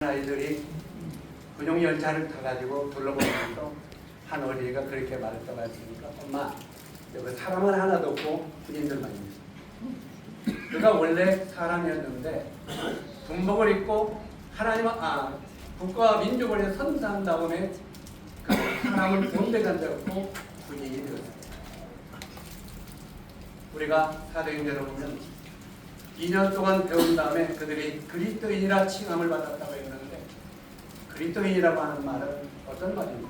아이들이 군용열차를 타가지고 둘러보면서 한 어린이가 그렇게 말했다고 했으니까, 엄마, 여기 사람은 하나도 없고 군인들만 있어. 그가 원래 사람이었는데 군복을 입고 국가와 민족을 위해 선사한 다음에 그 사람을 본대간 되었고 군인이 되었습니다. 우리가 사도행전을 보면 2년 동안 배운 다음에 그들이 그리스도인이라 칭함을 받았다고 했는데, 그리스도인이라고 하는 말은 어떤 말입니까?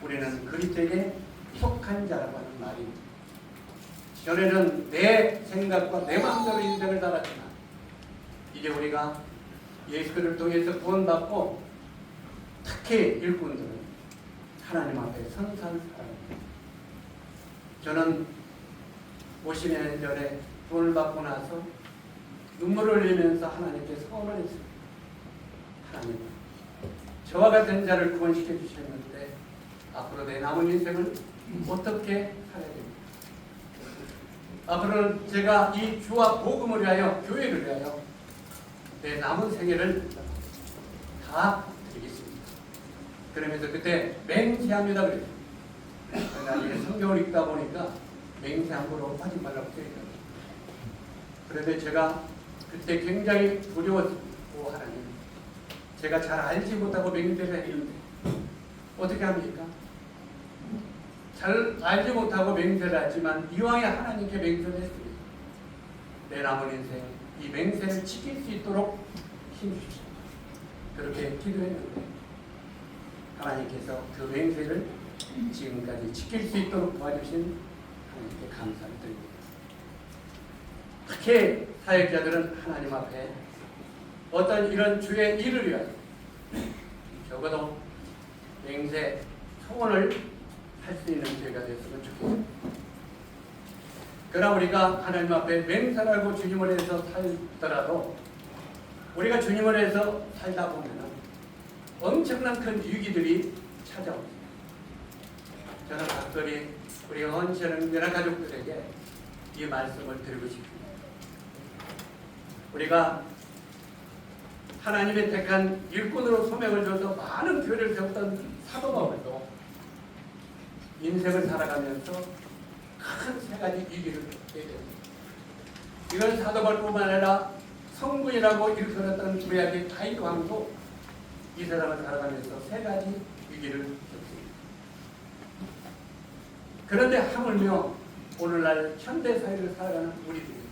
우리는 그리스도에게 속한 자라고 하는 말입니다. 전에는 내 생각과 내 마음대로 인생을 살았지만 이제 우리가 예수를 통해서 구원받고, 특히 일꾼들은 하나님 앞에 선사한 사람입니다. 저는 50년 전에 구원을 받고 나서 눈물을 흘리면서 하나님께 소원을 했습니다. 하나님, 저와 같은 자를 구원시켜 주셨는데 앞으로 내 남은 인생을 어떻게 살아야 됩니까? 앞으로는 제가 이 주와 복음을 위하여, 교회를 위하여 내 남은 생애를 다 드리겠습니다. 그러면서 그때 맹세합니다 그랬어요. 나중에 성경을 읽다 보니까 맹세함으로 하지 말라고 되어 있다. 그런데 제가 그때 굉장히 두려웠습니다. 하나님, 제가 잘 알지 못하고 맹세를 했는데 어떻게 합니까? 잘 알지 못하고 맹세를 했지만 이왕에 하나님께 맹세를 했습니다. 내 남은 인생 이 맹세를 지킬 수 있도록 힘주십시오. 그렇게 기도했는데 하나님께서 그 맹세를 지금까지 지킬 수 있도록 도와주신 하나님께 감사를 드립니다. 특히 사역자들은 하나님 앞에 어떤 이런 주의 일을 위하여 적어도 맹세, 소원을 할 수 있는 기회가 됐으면 좋겠습니다. 그러나 우리가 하나님 앞에 맹세를 하고 주님을 해서 살더라도 우리가 주님을 해서 살다 보면 엄청난 큰 위기들이 찾아옵니다. 저는 각별히 우리 헌신하는 여러 가족들에게 이 말씀을 드리고 싶습니다. 우리가 하나님의 택한 일꾼으로 소명을 줘서 많은 교회를 세웠던 사도 바울도 인생을 살아가면서 큰 세 가지 위기를 겪게 됩니다. 이건 사도 바울뿐만 아니라 성군이라고 일컬었던 구약의 다윗 왕도 이 세상을 살아가면서 세 가지 위기를 겪습니다. 그런데 하물며 오늘날 현대 사회를 살아가는 우리들이,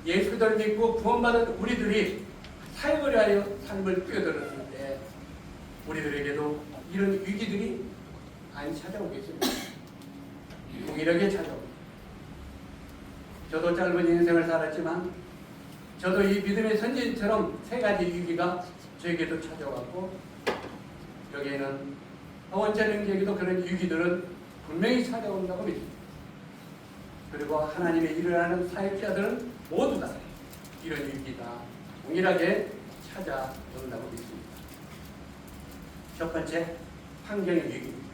예수를 믿고 구원받은 우리들이 사역을 위하여 삶을 뛰어들었을 때 우리들에게도 이런 위기들이 안 찾아오겠습니다. 동일하게 찾아옵니다. 저도 짧은 인생을 살았지만 저도 이 믿음의 선진처럼 세 가지 위기가 저에게도 찾아왔고, 여기에는 원자령제에게도 그런 위기들은 분명히 찾아온다고 믿습니다. 그리고 하나님의 일을 하는 사역자들은 모두 다 이런 위기가 동일하게 찾아온다고 믿습니다. 첫 번째, 환경의 위기입니다.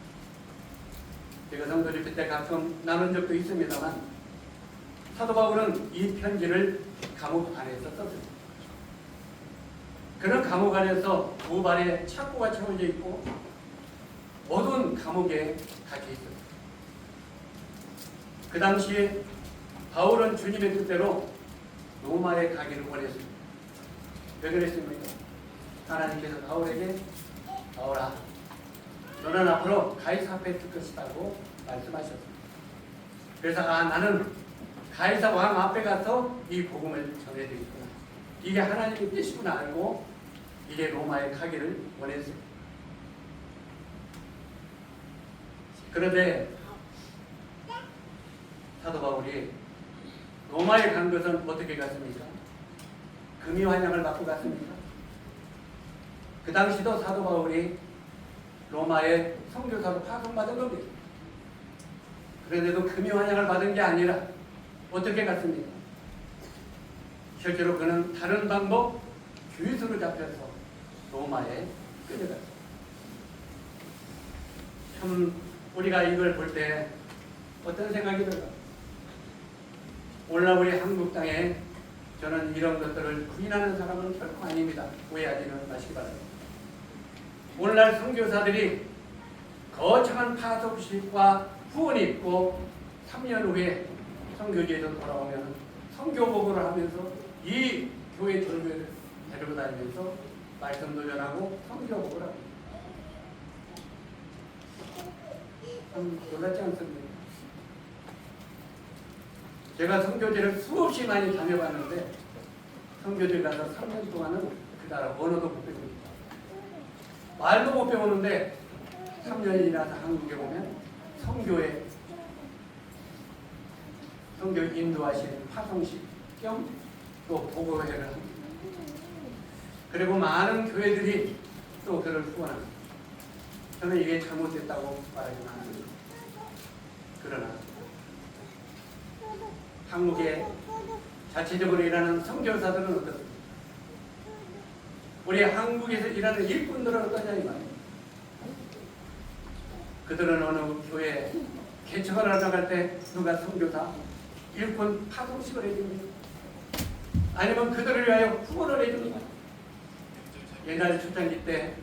제가 성도들 때 가끔 나눈 적도 있습니다만, 사도 바울은 이 편지를 감옥 안에서 썼습니다. 그런 감옥 안에서 두 발에 착고가 채워져 있고 어두운 감옥에 갇혀 있었습니다. 그 당시에 바울은 주님의 뜻대로 로마에 가기를 원했습니다. 왜 그랬습니까? 하나님께서 바울에게, 바울아, 너는 앞으로 가이사 앞에 뜰 것이라고 말씀하셨습니다. 그래서 나는 가이사 왕 앞에 가서 이 복음을 전해드리구나, 이게 하나님의 뜻이구나 알고 이게 로마에 가기를 원했습니다. 그런데 사도 바울이 로마에 간 것은 어떻게 갔습니까? 금이 환영을 받고 갔습니까? 그 당시도 사도 바울이 로마의 선교사로 파송받은 겁니다. 그런데도 금이 환영을 받은 게 아니라 어떻게 갔습니까? 실제로 그는 다른 방법, 귀수로 잡혀서 로마에 끌려갔습니다. 참 우리가 이걸 볼 때 어떤 생각이 들어요? 오늘날 우리 한국 땅에 저는 이런 것들을 부인하는 사람은 결코 아닙니다. 오해하지는 마시기 바랍니다. 오늘날 선교사들이 거창한 파송식과 후원이 있고 3년 후에 선교지에서 돌아오면 선교 보고를 하면서 이 교회 절교를 데리고 다니면서 말씀도 전하고 선교 보고를 합니다. 참 놀랍지 않습니까? 제가 선교지를 수없이 많이 다녀봤는데 선교지 가서 3년 동안은 그 나라 언어도 못 배웁니다. 말도 못 배우는데 3년이 지나서 한국에 오면 선교 인도하시는 파송식 겸 또 보고회를 합니다. 그리고 많은 교회들이 또 그를 후원합니다. 저는 이게 잘못됐다고 말하지는 않습니다. 그러나 한국에 자체적으로 일하는 선교사들은 어떻습니까? 우리 한국에서 일하는 일꾼들은 어떠냐 이 말입니다. 그들은 어느 교회 개척을 하러 갈 때 누가 선교사 일꾼 파송식을 해줍니다. 아니면 그들을 위하여 후원을 해줍니다. 옛날 초창기 때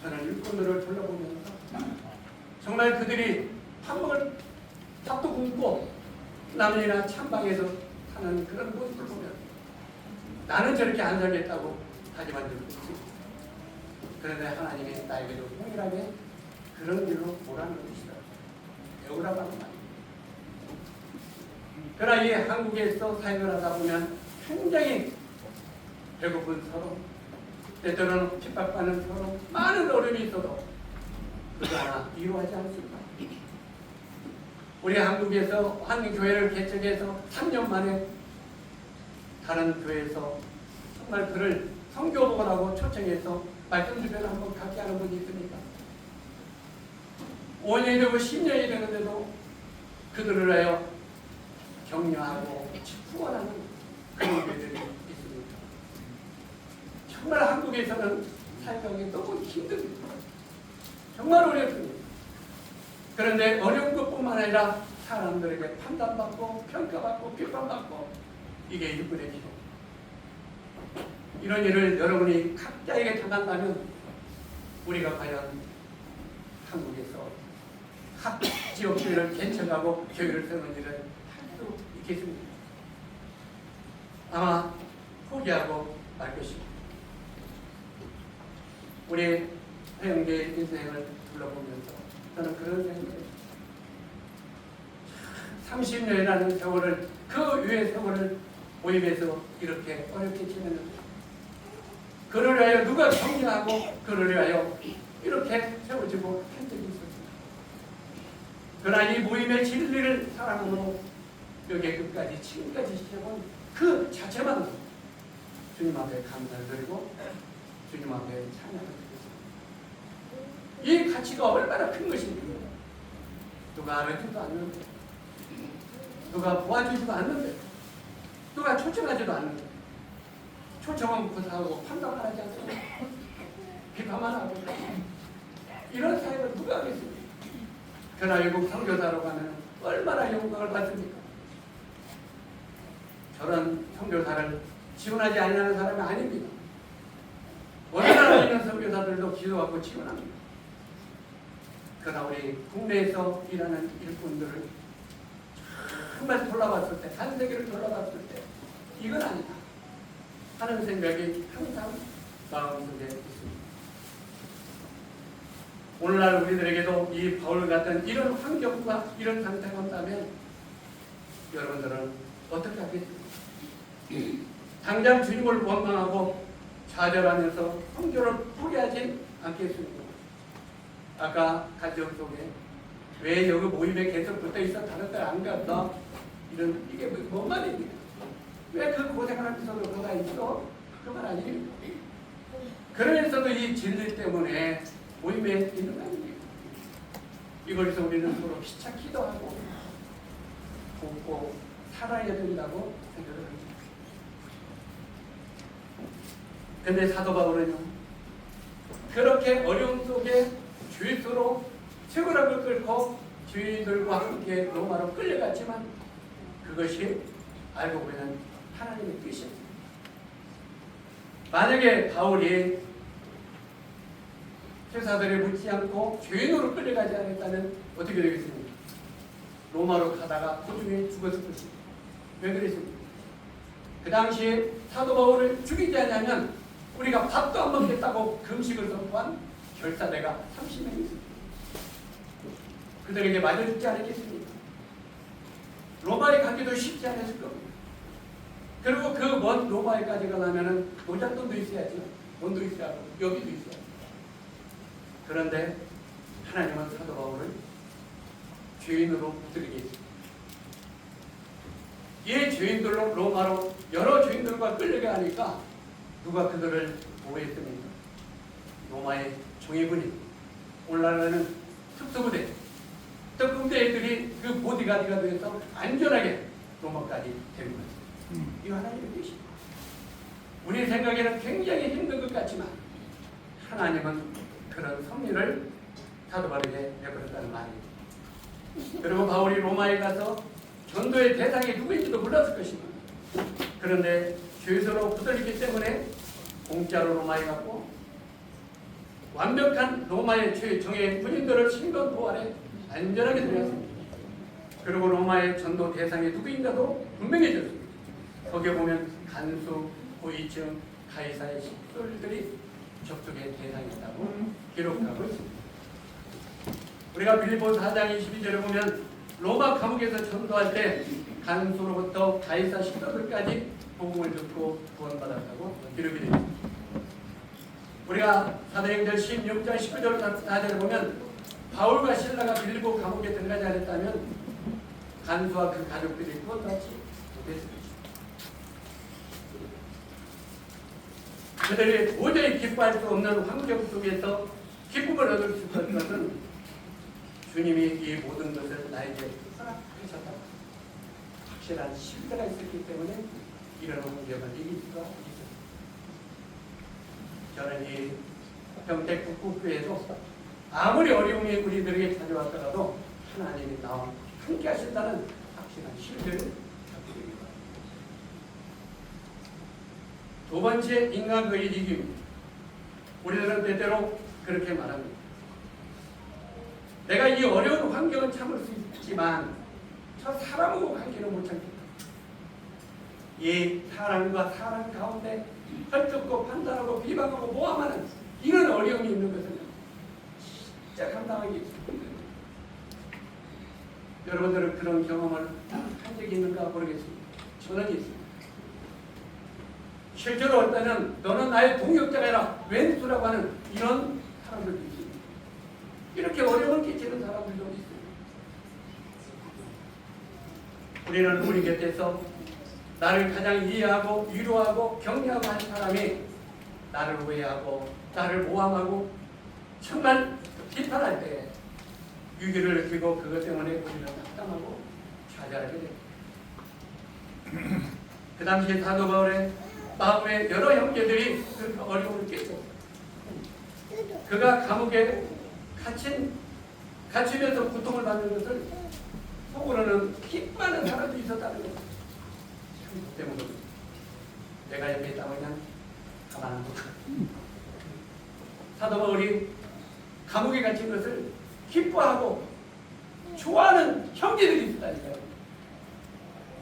저는 일꾼들을 둘러보면서 정말 그들이 밥도 굶고 남이나 찬방에서 사는 그런 모습을 보면 나는 저렇게 안 살겠다고 다짐한 적이 있습니다. 그런데 하나님이 나에게도 동일하게 그런 일로 보라는 것이다. 배우라고 하는 말입니다. 그러나 이 한국에서 사역을 하다 보면 굉장히 배고픈 서로, 때때로는 핍박받는 서로, 많은 어려움이 있어도 그거 하나 이루하지 않습니다. 우리 한국에서 한 교회를 개척해서 3년 만에 다른 교회에서 정말 그를 선교복원하고 초청해서 말씀 주변을 한번 갖게 하는 분이 있습니까? 5년이 되고 10년이 되는데도 그들을 위하여 격려하고 후원하는 그런 교회들이 있습니다. 정말 한국에서는 사역하기 너무 힘듭니다. 정말 어렵습니다. 그런데 어려운 것뿐만 아니라 사람들에게 판단받고 평가받고 비판받고 이게 일꾼의 기도. 이런 일을 여러분이 각자에게 당한다면 우리가 과연 한국에서 각 지역교회를 개척하고 교회를 세우는 일을 할 수 있겠습니까? 아마 포기하고 말 것입니다. 우리 회영계의 인생을 둘러보면서 저는 그런 생각을 했습니다. 30년이라는 세월을, 그 위의 세월을 모임에서 이렇게 어렵게 지내는데 그를 위하여 누가 격려하고 그를 위하여 이렇게 세워지고 한 적이 있었습니다. 그러나 이 모임의 진리를 사랑으로 여기에 끝까지 지금까지 지켜본 그 자체만으로 주님 앞에 감사를 드리고 주님 앞에 찬양을 드리겠습니다. 이 가치가 얼마나 큰 것입니까? 누가 알아주지도 않는데, 누가 도와주지도 않는데, 누가 초청하지도 않는데, 초청은 고사하고 판단만 하지 않습니까? 비판만 하고 이런 사회를 누가 하겠습니까? 그러나 외국 선교사로 가면 얼마나 영광을 받습니까? 저는 선교사를 지원하지 않는 사람이 아닙니다. 어느 나라에 있는 선교사들도 기도하고 지원합니다. 그러나 우리 국내에서 일하는 일꾼들을 정말 돌아봤을 때, 한 세계를 돌아봤을 때 이건 아니다 하는 생각이 항상 마음속에 있습니다. 오늘날 우리들에게도 이 바울 같은 이런 환경과 이런 상태가 온다면 여러분들은 어떻게 하겠습니까? 당장 주님을 원망하고 좌절하면서 선교를 포기하지 않겠습니까? 아까 가정 속에 왜 여기 모임에 계속 붙어 있어 다른 데 안 갔다? 이런 이게 뭔 말입니까? 왜 그 고생하면서도 뭐가 있어? 그건 아닙니다. 그러면서도 이 진리 때문에 모임에 있는 거 아닙니까? 이걸서 우리는 서로 피차 기도하고 돕고 살아야 된다고 생각을 합니다. 근데 사도 바울은요, 그렇게 어려움 속에 죄수로 세월함을 끌고 죄인들과 함께 로마로 끌려갔지만 그것이 알고 보면 하나님의 뜻이었습니다. 만약에 바울이 회사들에 묻지 않고 죄인으로 끌려가지 않았다면 어떻게 되겠습니까? 로마로 가다가 도중에 죽었을 것입니다. 왜 그랬습니까? 그 당시에 사도 바울을 죽이지 않으면 우리가 밥도 안 먹겠다고 금식을 선포한 결사대가 30명이 있습니다. 그들에게 맞아 죽지 않았겠습니까? 로마에 가기도 쉽지 않았을 겁니다. 그리고 그 먼 로마에까지 가려면 노잣돈도 있어야죠. 돈도 있어야 하고 여기도 있어야 하고. 그런데 하나님은 사도 바울을 죄인으로 붙들게 했습니다. 이 죄인들로 로마로 여러 죄인들과 끌려가니까 누가 그들을 보호했습니까? 로마의 종이군인, 오늘날에는 특수부대, 특공대들이 그 보디가드가 되어서 안전하게 로마까지 데리고 갔어요. 이거 하나님의 뜻입니다. 우리 생각에는 굉장히 힘든 것 같지만 하나님은 그런 섭리를 사도 바울에게 베풀었다는 말입니다. 그리고 바울이 로마에 가서 전도의 대상이 누구인지도 몰랐을 것입니다. 그런데 죄수로 붙들리기 때문에 공짜로 로마에 갔고 완벽한 로마의 최정예 군인들을 신변 보호하에 안전하게 들어갔습니다. 그리고 로마의 전도 대상이 누구인가도 분명해졌습니다. 거기에 보면 간수, 고위층, 가이사의 식솔들이 접촉의 대상이었다고 기록하고 있습니다. 우리가 빌립보서 4장 22절에 보면 로마 감옥에서 전도할 때 간수로부터 가이사 식솔들까지 복음을 듣고 구원받았다고 기록이 되어 있습니다. 우리가 사도행전 16장 19절 4절을 보면 바울과 실라가 빌립보 감옥에 들어가지 않았다면 간수와 그 가족들이 구원받지 못했습니다. 그들이 도저히 기뻐할 수 없는 환경 속에서 기쁨을 얻을 수 있는 것은 주님이 이 모든 것을 나에게 허락하셨다. 확실한 신뢰가 있었기 때문에 이런 환경을 이길 수가 있었습니다. 저는 이 평택국교회에도 아무리 어려움이 우리들에게 찾아왔더라도 하나님이 나와 함께 하신다는 확실한 신뢰를 갖게 됩니다. 두 번째, 인간의 이기입니다. 우리들은 때때로 그렇게 말합니다. 내가 이 어려운 환경은 참을 수 있지만 저 사람하고 관계는 못 참겠다. 이 사람과 사람 가운데 헐뜯고 판단하고 비방하고 모함하는 이런 어려움이 있는 것은 진짜 감당하기 힘듭니다. 여러분들은 그런 경험을 한 적이 있는가 모르겠습니다. 저는 있습니다. 실제로 어떨 때는 너는 나의 동역자가 아니라 왼수라고 하는 이런 사람들도 있습니다. 이렇게 어려움을 끼치는 사람들도 있습니다. 우리는 우리 곁에서 나를 가장 이해하고 위로하고 격려하고 한 사람이 나를 오해하고 나를 모함하고 정말 비판할 때 위기를 느끼고 그것 때문에 우리는 답답하고 좌절하게 됩니다. 그 당시에 사도 바울의 마음에 여러 형제들이 그 어려움을 끼쳤어요. 그가 감옥에 갇히면서 고통을 받는 것을 속으로는 기뻐하는 사람도 있었다는 거예요. 그 때문에 내가 옆에 있다고 그냥 가만 안 두고 사도 바울이 감옥에 갇힌 것을 기뻐하고 좋아하는 형제들이 있다니까요.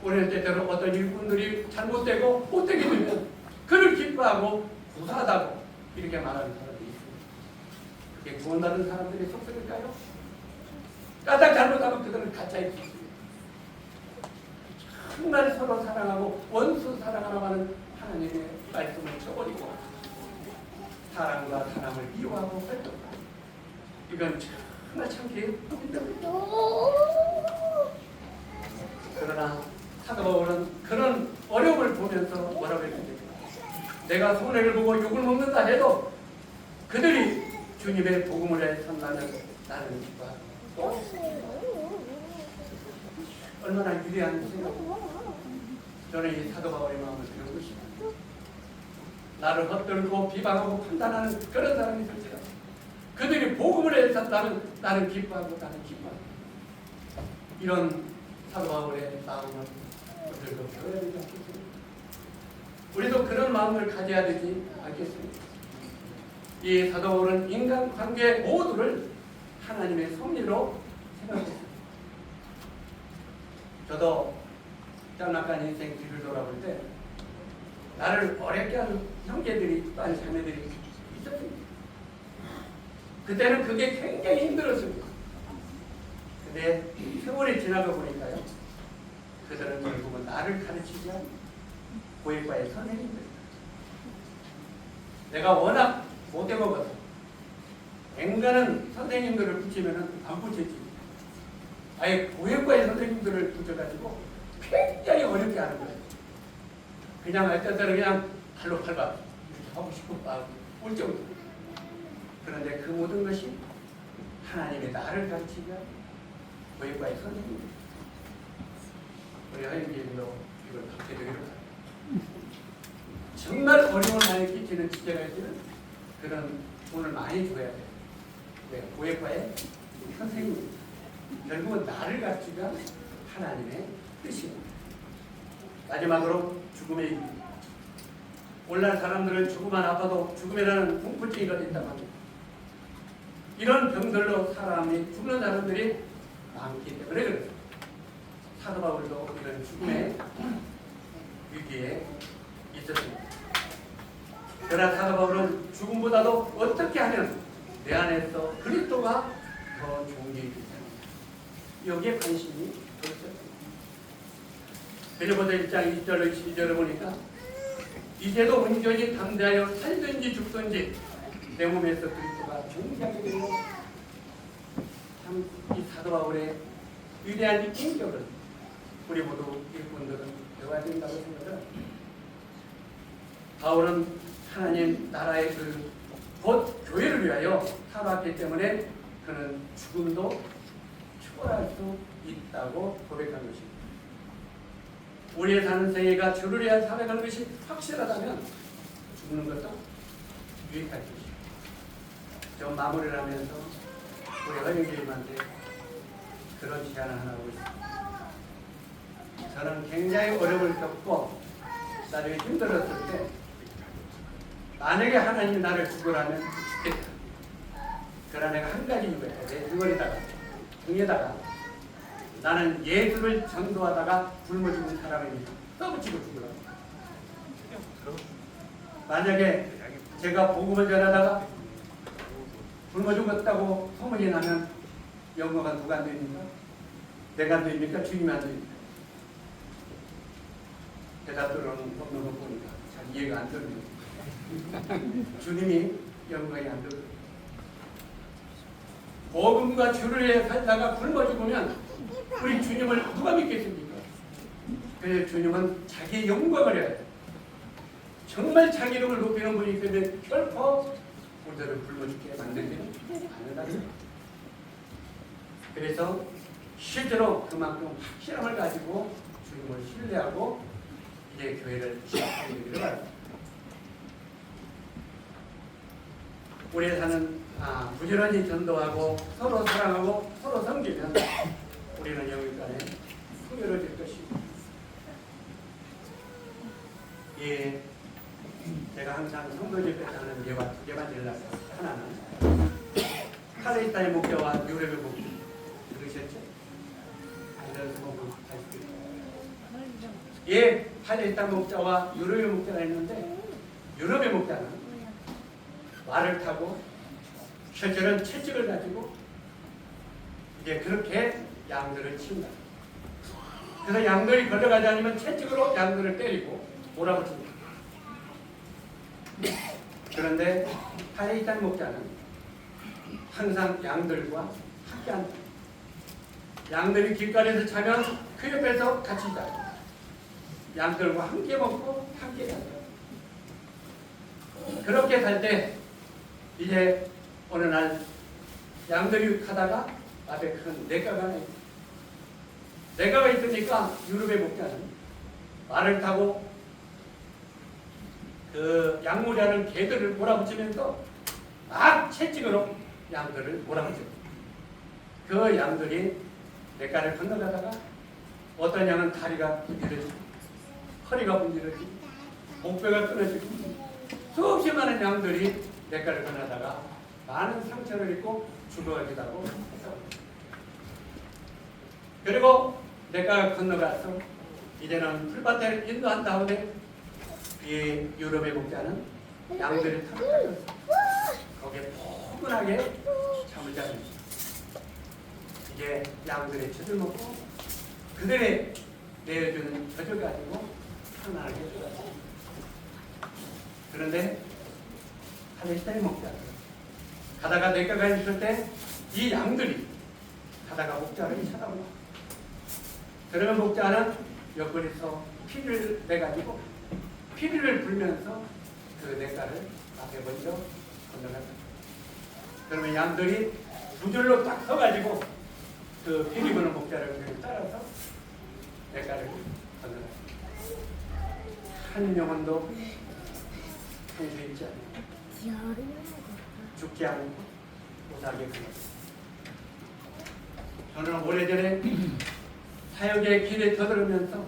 우리는 때때로 어떤 일꾼들이 잘못되고 못되게 되면 그를 기뻐하고 구사하다고 이렇게 말하는 사람들이 있습니다. 그게 구원받은 사람들의 속성일까요? 까딱 잘못하면 그들은 가짜일 수 있습니다. 정말 서로 사랑하고 원수 사랑하라고 하는 하나님의 말씀을 저버리고 사랑과 사랑을 미워하고 활동하고 이건 정말 참기 힘듭니다. 그러나 사도 바울은 그런 어려움을 보면서 뭐라고 했습니까? 내가 손해를 보고 욕을 먹는다 해도 그들이 주님의 복음을 내 선다는 나는 기뻐하고 얼마나 유리한 생각입니다. 저는 이 사도 바울의 마음을 배우고 싶습니다. 나를 헛들고 비방하고 판단하는 그런 사람이 있을지라도 그들이 복음을 내 선다는 나는 기뻐하고 나는 기뻐하고 이런 사도 바울의 마음을 우리도 배워야 되지 않겠습니까? 우리도 그런 마음을 가져야 되지 않겠습니까? 이 사도 바울은 인간관계 모두를 하나님의 섭리로 생각했습니다. 저도 짤막한 인생 뒤를 돌아볼 때 나를 어렵게 하는 형제들이 또 아니 자매들이 있었습니다. 그때는 그게 굉장히 힘들었습니다. 근데 세월이 지나가 보니까요, 그들은 결국은 나를 가르치지 않는 고일과의 선생님들입니다. 내가 워낙 못해 먹어서 앵간한 선생님들을 붙이면 안 붙였지. 아예 고일과의 선생님들을 붙여가지고 굉장히 어렵게 하는 거예요. 그냥 할 때는 그냥 발로 밟아 이렇게 하고 싶고 올 정도. 그런데 그 모든 것이 하나님의 나를 가르치며 고일과의 선생님. 우리 하인님도 이걸 받게 되기를 바랍니다. 정말 어려운 나에 끼치는 지체가 있으면 그런 돈을 많이 줘야 돼요. 네, 고액과의 선생님. 결국은 나를 가르치가 하나님의 뜻입니다. 마지막으로 죽음의 얘기입니다. 오늘날 사람들은 죽음만 아파도 죽음이라는 공포증이 있다고 합니다. 이런 병들로 사람이 죽는 사람들이 많기 때문에 그렇습니다. 사도 바울도 이런 죽음의 위기에 있었습니다. 그러나 사도 바울은 죽음보다도 어떻게 하면 내 안에서 그리스도가 더 존귀해질 까 여기에 관심이 더 있었습니다. 빌립보서 1장 1절로 12절을 보니까 이제도 온전히 담대하여 살든지 죽든지 내 몸에서 그리스도가 존귀하게 되고, 참 이 사도 바울의 위대한 인격을 우리 모두 일꾼들은 배워야 된다고 생각을 합니다. 바울은 하나님 나라의 곧 교회를 위하여 살아왔기 때문에 그는 죽음도 초월할 수 있다고 고백한 것입니다. 우리의 사는 생애가 주를 위하여 살아가는 것이 확실하다면 죽는 것도 유익할 것입니다. 좀 마무리를 하면서 우리 허영님한테 그런 제안을 하나 하고 있습니다. 저는 굉장히 어려움을 겪고 나중에 힘들었을 때 만약에 하나님이 나를 죽으라면 죽겠다. 그러나 내가 한 가지 이유가 있다. 내 등걸이다가 등에다가 나는 예수를 전도하다가 굶어 죽은 사람이니까 떠붙이고 죽으라고. 만약에 제가 복음을 전하다가 굶어 죽었다고 소문이 나면 영광가 누가 안 됩니까? 내가 안 됩니까? 주님이 안 됩니까? 대답 들어오는 없는 거 보니까 잘 이해가 안 되네요. 주님이 영광이 안 되고 복음과 주를 위해 살다가 굶어 죽으면 우리 주님을 누가 믿겠습니까? 그래서 주님은 자기의 영광을 해야 돼요. 정말 자기 이름을 높이는 분이기 때문에 결코 우리들을 굶어 죽게 만들지는 않는다. 그래서 실제로 그만큼 확실함을 가지고 주님을 신뢰하고 이제 교회를 시작하기를 바랍니다. 우리 사는 부지런히 전도하고 서로 사랑하고 서로 섬기면 우리는 영육간에 풍요로워질 것입니다. 예, 제가 항상 성도 집회 하는 예반젤라 하나는 팔레스타인 목자와 유럽의 목자 들으셨죠? 예, 팔레스타인 목자와 유럽의 목자가 있는데 유럽의 목자는 말을 타고 실제로는 채찍을 가지고 이제 그렇게 양들을 치운다. 그래서 양들이 걸려가지 않으면 채찍으로 양들을 때리고 몰아붙입니다. 그런데 팔레스타인 목자는 항상 양들과 함께한다. 양들이 길가에서 자면 그 옆에서 같이 자요. 양들과 함께 먹고 함께 자요. 그렇게 살 때 이제 어느 날 양들이 가다가 앞에 큰 냇가가 하나 있어요. 냇가가 있으니까 유럽의 목자는 말을 타고 그 양무리하는 개들을 몰아붙이면서 막 채찍으로 양들을 몰아붙여요. 그 양들이 냇가를 건너가다가 어떤 양은 다리가 분질러지고 허리가 분질러지고 목뼈가 끊어지고 수없이 많은 양들이 냇가를 건너다가 많은 상처를 입고 죽어가기도 하고 했습니다. 그리고 냇가가 건너가서 이제는 풀밭에 인도한 다음에 이 유럽의 목자는 양들이 탑을 잡았어. 거기에 포근하게 잠을 자는 이제 양들의 젖을 먹고 그들의 내어주는 젖을 가지고 편안하게 해주었습니다. 그런데 팔레스타인 목자 가다가 냇가가 있을 때 이 양들이 가다가 목자를 쳐다보고 그러면 목자는 옆구리에서 피를 내가지고 피리를 불면서 그 냇가를 앞에 먼저 건너갔다. 그러면 양들이 두 줄로 딱 서가지고 그 피리 부는 목자를 따라서 냇가를 건너갔다. 한 영혼도 평소에 있지 않고 죽지 않고 무사하게 건넜다. 저는 오래전에 사역의 길에 떠들으면서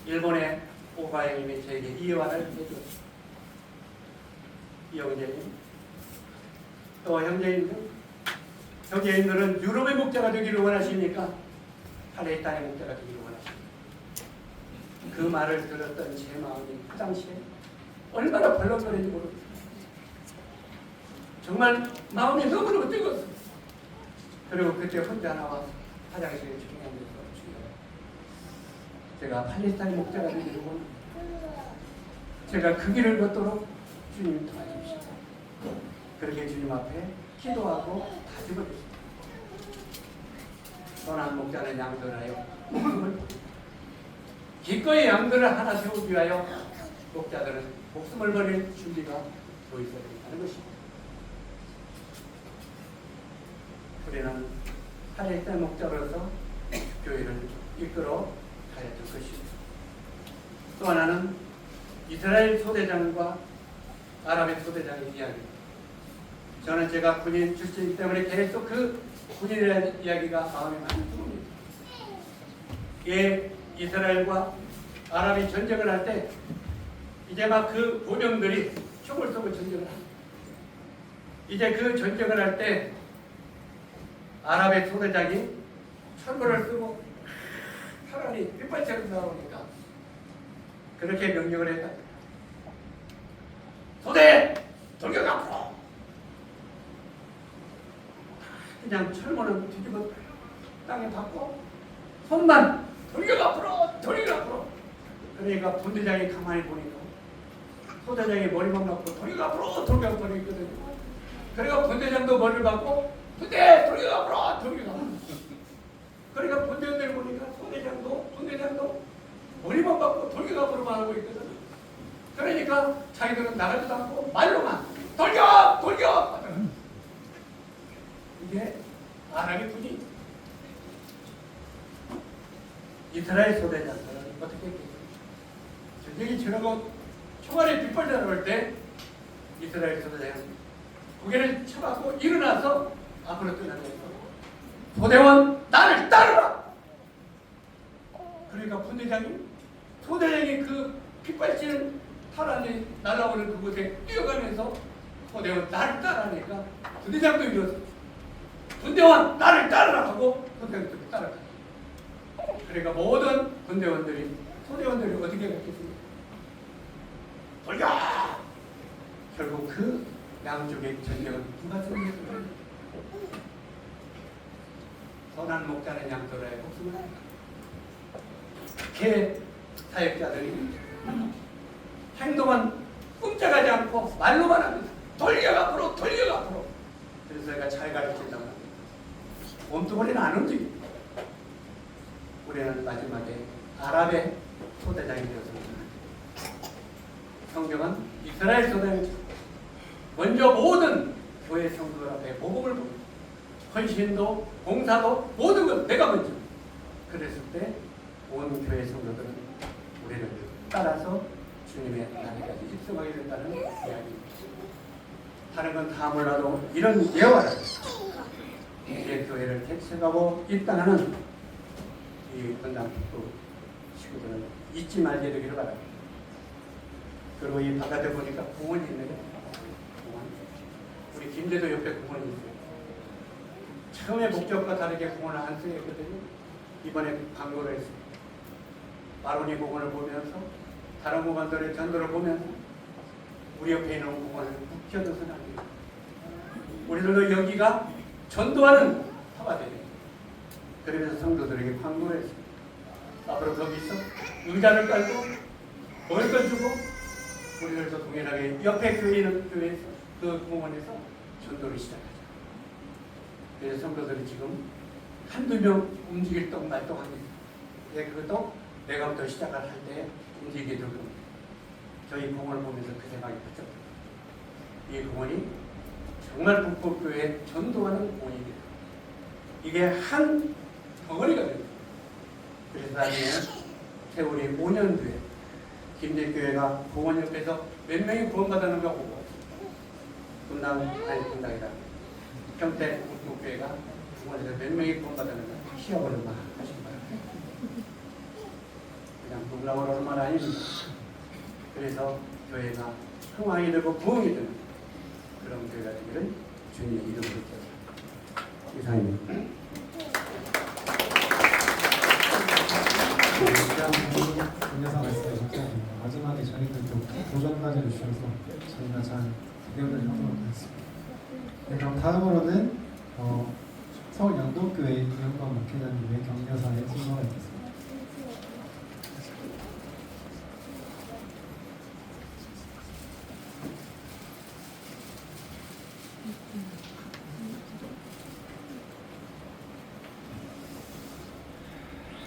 일본의 오바행님이 저에게 이화를 해주었습니다. 이영재님 또 형제님들 형제님들은 유럽의 목자가 되기를 원하시니까 팔레스타인의 목자가 되기를 원하십니다. 그 말을 들었던 제 마음이 그 당시에 얼마나 벌렁거리는지 모르겠어요. 정말 마음이 너무너무 뜨거웠어요. 그리고 그때 혼자 나와 화장실에 조용히 제가 팔레스타인 목자가 되기를 원합니다. 제가 그 길을 걷도록 주님 도와주십시오. 그렇게 주님 앞에 기도하고 다짐하겠습니다. 선한 목자는 양들하여 기꺼이 양들을 하나 세우기 위하여 목자들은 목숨을 버릴 준비가 더 있어야 된다는 것입니다. 우리는 팔레스타인 목자로서 교회를 이끌어 가야 될 것입니다. 또 하나는 이스라엘 소대장과 아랍의 소대장의 이야기입니다. 저는 제가 군인 출신이기 때문에 계속 그 군인이라는 이야기가 마음에 많이 들어옵니다. 예, 이스라엘과 아랍이 전쟁을 할 때 이제 막 그 보병들이 총을 쏘고 전쟁을 합니다. 이제 그 전쟁을 할 때 아랍의 소대장이 철거를 쓰고 차라리 빗발처럼 나오니까 그렇게 명령을 했다. 소대! 돌격 앞으로! 그냥 철문은 뒤집어 땅에 박고 손만 돌격 앞으로! 돌격 앞으로! 그러니까 분대장이 가만히 보니까 소대장이 머리만 맞고 돌격 앞으로! 돌격 앞으로 있거든요. 그러니까 분대장도 머리를 박고 분대! 돌격 앞으로! 돌격 앞으로! 그러니까 분대장들 보니까 분대장도 머리만 박고 돌격 앞으로만 하고 있거든요. 그러니까 자기들은 나가지도 않고 말로만 돌격! 돌격! 이게 아랍의 군이 이스라엘 소대장들은 어떻게 했겠어요? 전쟁이 지나고 총알이 빗발져 나올 때 이스라엘 소대장은 고개를 쳐박고 일어나서 앞으로 뛰어나면서 소대원 나를 따르라! 그러니까 소대장이 그 빗발치는 탈환이 날아오는 그곳에 뛰어가면서 소대원 나를 따라하니까 분대장도 일어서 분대원 나를 따르라 하고 소대원들이 따라가요. 그러니까 모든 분대원들이 소대원들이 어떻게 했겠습니까? 돌격! 결국 그 양쪽의 전쟁은 누가 승리했을까요? 선한 목자는 양들의 목숨을 개 사역자들이 행동은 꼼짝하지 않고 말로만 합니다. 돌격 앞으로 돌격 앞으로. 그래서 제가 잘 가르친다고 합니다. 몸뚱아리는 안 움직입니다. 우리는 마지막에 아랍의 소대장이 되었습니다. 성경은 이스라엘 소대장 먼저 모든 교회 성도들 앞에 복음을 보고 헌신도 봉사도 모든 것 내가 먼저 그랬을 때 온 교회 성도들은 우리를 따라서 주님의 나라까지 입성하게 된다는 이야기입니다. 다른 건 다 몰라도 이런 예화를 이제 교회를 개척하고 입당하는 이 건당 식구들은 잊지 말게 되기를 바랍니다. 그리고 이 바깥에 보니까 공원이 있네요. 공원. 우리 김제도 옆에 공원이 있어요. 처음에 목적과 다르게 공원을 안 쓰였거든요. 이번에 광고를 했어요. 마로니 공원을 보면서 다른 공원들의 전도를 보면서 우리 옆에 있는 공원을 묵 껴둬서는 안 돼요. 우리들도 여기가 전도하는 터가 되요. 그러면서 성도들에게 광고를 했어요. 앞으로 거기서 의자를 깔고 먹을 걸 주고 우리들도 동일하게 옆에 교회 있는 교회에서 그 공원에서 전도를 시작하자. 그래서 성도들이 지금 한두 명 움직일 동 말동합니다. 그것도 내가부터 시작할 때 움직이게 될 겁니다. 저희 공원을 보면서 그 생각이 들죠. 이 공원이 정말 북북교회 전도하는 공원이 돼요. 이게 한 덩어리가 됩니다. 그래서 나중에 세월이 5년 뒤에 김제교회가 공원 옆에서 몇 명이 구원받았는가 보고 분당이다. 평택 북북교회가 공원에서 몇 명이 구원받았는가 시합을 막 하신 거예요. 그냥 농락을 하는 말 아닙니다. 그래서 교회가 흥왕이 되고 부흥이 되는 그런 교회가 되기를 주님의 이름으로 기도합니다. 이상입니다. 은혜사 말씀에 감사합니다. 마지막에 저희들도 도전까지 주셔서 저희가 잘 대응을 하도록 하겠습니다. 네, 그럼 다음으로는 서울 영동교회 이영광 목회자님의 격려사에 순서가 있겠습니다.